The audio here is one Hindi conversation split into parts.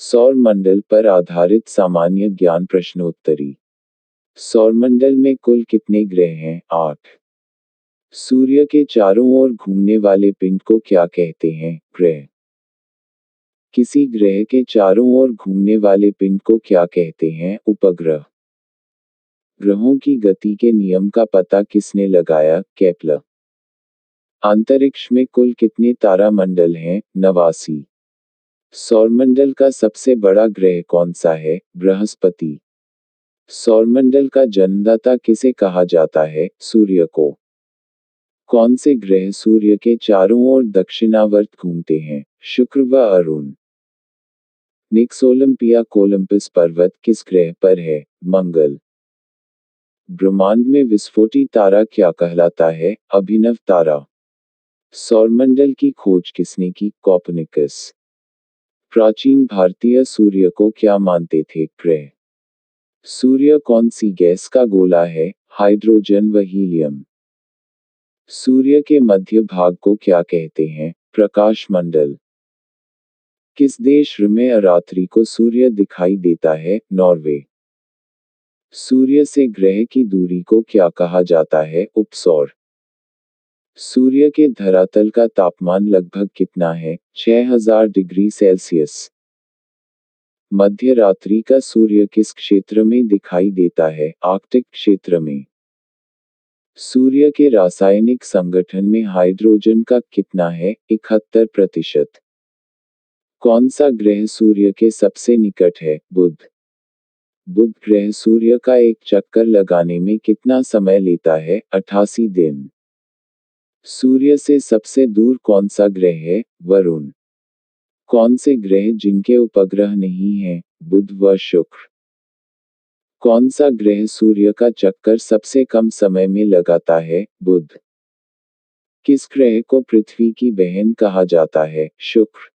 सौर मंडल पर आधारित सामान्य ज्ञान प्रश्नोत्तरी। सौरमंडल में कुल कितने ग्रह हैं? 8। सूर्य के चारों ओर घूमने वाले पिंड को क्या कहते हैं? ग्रह। किसी ग्रह के चारों ओर घूमने वाले पिंड को क्या कहते हैं? उपग्रह। ग्रहों की गति के नियम का पता किसने लगाया? केपलर। अंतरिक्ष में कुल कितने तारामंडल हैं? 89। सौरमंडल का सबसे बड़ा ग्रह कौन सा है? बृहस्पति। सौरमंडल का जन्मदाता किसे कहा जाता है? सूर्य को। कौन से ग्रह सूर्य के चारों ओर दक्षिणावर्त घूमते हैं? शुक्र व अरुण। निक्स ओलंपिया कोलंपस पर्वत किस ग्रह पर है? मंगल। ब्रह्मांड में विस्फोटी तारा क्या कहलाता है? अभिनव तारा। सौरमंडल की खोज किसने की? कोपर्निकस। प्राचीन भारतीय सूर्य को क्या मानते थे? ग्रह। सूर्य कौन सी गैस का गोला है? हाइड्रोजन व हीलियम। सूर्य के मध्य भाग को क्या कहते हैं? प्रकाश मंडल। किस देश में रात्रि को सूर्य दिखाई देता है? नॉर्वे। सूर्य से ग्रह की दूरी को क्या कहा जाता है? उपसौर। सूर्य के धरातल का तापमान लगभग कितना है? 6000 डिग्री सेल्सियस। मध्य रात्रि का सूर्य किस क्षेत्र में दिखाई देता है? आर्कटिक क्षेत्र में। सूर्य के रासायनिक संगठन में हाइड्रोजन का कितना है? 71%। कौन सा ग्रह सूर्य के सबसे निकट है? बुध। बुध ग्रह सूर्य का एक चक्कर लगाने में कितना समय लेता है? 88 दिन। सूर्य से सबसे दूर कौन सा ग्रह है? वरुण। कौन से ग्रह जिनके उपग्रह नहीं हैं? बुध व शुक्र। कौन सा ग्रह सूर्य का चक्कर सबसे कम समय में लगाता है? बुध। किस ग्रह को पृथ्वी की बहन कहा जाता है? शुक्र।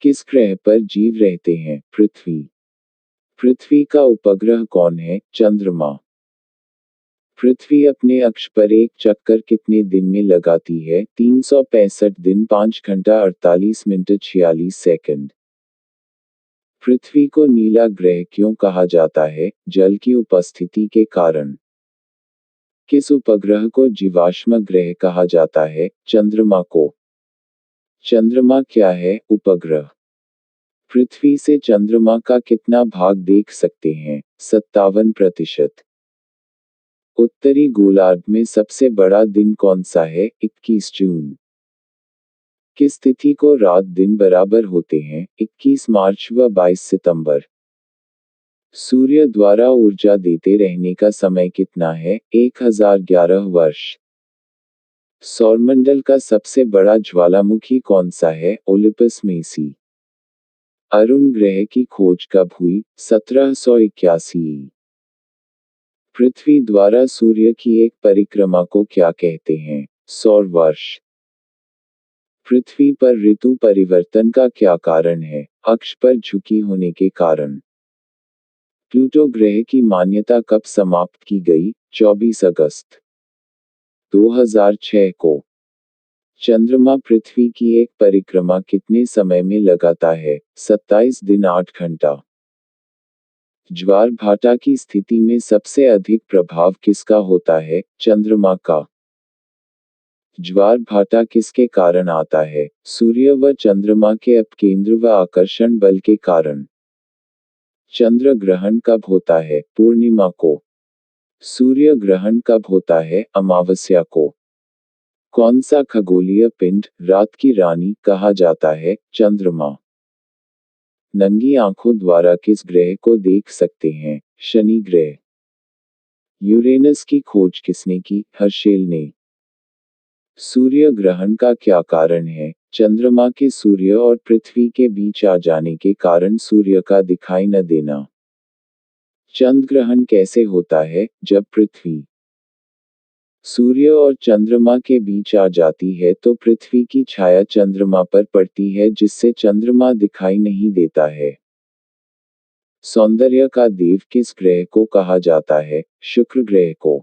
किस ग्रह पर जीव रहते हैं? पृथ्वी। पृथ्वी का उपग्रह कौन है? चंद्रमा। पृथ्वी अपने अक्ष पर एक चक्कर कितने दिन में लगाती है? 365 दिन 5 घंटा 48 मिनट 46 सेकंड। पृथ्वी को नीला ग्रह क्यों कहा जाता है? जल की उपस्थिति के कारण। किस उपग्रह को जीवाश्म ग्रह कहा जाता है? चंद्रमा को। चंद्रमा क्या है? उपग्रह। पृथ्वी से चंद्रमा का कितना भाग देख सकते हैं? 57%। उत्तरी गोलार्ध में सबसे बड़ा दिन कौन सा है? 21 जून। किस तिथि को रात दिन बराबर होते हैं? 21 मार्च व 22 सितंबर। सूर्य द्वारा ऊर्जा देते रहने का समय कितना है? 1011 वर्ष। सौरमंडल का सबसे बड़ा ज्वालामुखी कौन सा है? Olympus Messi. अरुण ग्रह की खोज कब हुई? 1781। पृथ्वी द्वारा सूर्य की एक परिक्रमा को क्या कहते हैं? सौर वर्ष। पृथ्वी पर ऋतु परिवर्तन का क्या कारण है? अक्ष पर झुकी होने के कारण। प्लूटो ग्रह की मान्यता कब समाप्त की गई? 24 अगस्त 2006 को। चंद्रमा पृथ्वी की एक परिक्रमा कितने समय में लगाता है? 27 दिन 8 घंटा। ज्वार भाटा की स्थिति में सबसे अधिक प्रभाव किसका होता है? चंद्रमा का। ज्वार भाटा किसके कारण आता है? सूर्य व चंद्रमा के अपकेंद्र व आकर्षण बल के कारण। चंद्र ग्रहण कब होता है? पूर्णिमा को। सूर्य ग्रहण कब होता है? अमावस्या को। कौन सा खगोलीय पिंड रात की रानी कहा जाता है? चंद्रमा। नंगी आंखों द्वारा किस ग्रह को देख सकते हैं? शनि ग्रह। यूरेनस की खोज किसने की? हर्शेल ने। सूर्य ग्रहण का क्या कारण है? चंद्रमा के सूर्य और पृथ्वी के बीच आ जाने के कारण सूर्य का दिखाई न देना। चंद्र ग्रहण कैसे होता है? जब पृथ्वी सूर्य और चंद्रमा के बीच आ जाती है तो पृथ्वी की छाया चंद्रमा पर पड़ती है जिससे चंद्रमा दिखाई नहीं देता है। सौंदर्य का देव किस ग्रह को कहा जाता है? शुक्र ग्रह को।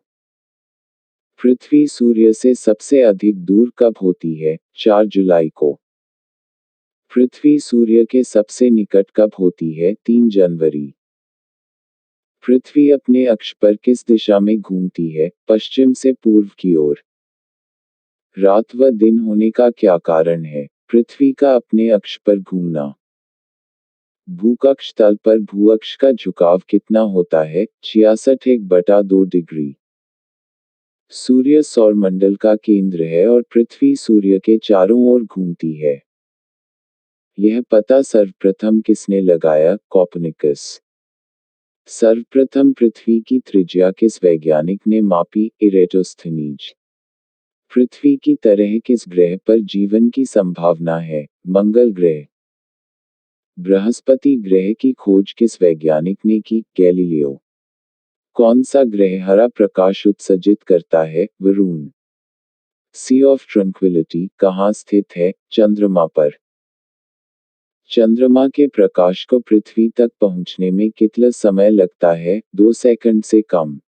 पृथ्वी सूर्य से सबसे अधिक दूर कब होती है? 4 जुलाई को। पृथ्वी सूर्य के सबसे निकट कब होती है? 3 जनवरी। पृथ्वी अपने अक्ष पर किस दिशा में घूमती है? पश्चिम से पूर्व की ओर। रात व दिन होने का क्या कारण है? पृथ्वी का अपने अक्ष पर घूमना। भूकक्ष तल पर भूअक्ष का झुकाव कितना होता है? 66 डिग्री। सूर्य सौरमंडल का केंद्र है और पृथ्वी सूर्य के चारों ओर घूमती है। यह पता सर्वप्रथम किसने लगाया? कोpernicus। सर्वप्रथम पृथ्वी की त्रिज्या किस वैज्ञानिक ने मापी? इरेटोस्थनीज। पृथ्वी की तरह किस ग्रह पर जीवन की संभावना है? मंगल ग्रह। बृहस्पति ग्रह की खोज किस वैज्ञानिक ने की? गैलीलियो। कौन सा ग्रह हरा प्रकाश उत्सर्जित करता है? वरुण। सी ऑफ ट्रंक्विलिटी कहाँ स्थित है? चंद्रमा पर। चंद्रमा के प्रकाश को पृथ्वी तक पहुंचने में कितना समय लगता है? 2 सेकंड से कम।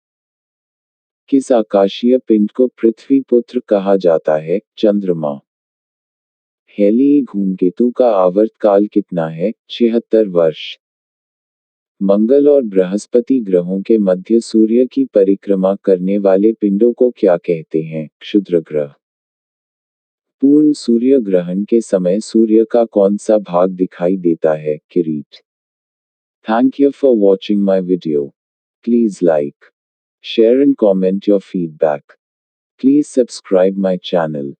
किस आकाशीय पिंड को पृथ्वी पुत्र कहा जाता है? चंद्रमा। हेली धूमकेतु का आवर्तकाल कितना है? 76 वर्ष। मंगल और बृहस्पति ग्रहों के मध्य सूर्य की परिक्रमा करने वाले पिंडों को क्या कहते हैं? क्षुद्र ग्रह। पूर्ण सूर्य ग्रहण के समय सूर्य का कौन सा भाग दिखाई देता है? किरीट। Thank you for watching my video. Please like, share and comment your feedback. Please subscribe my channel.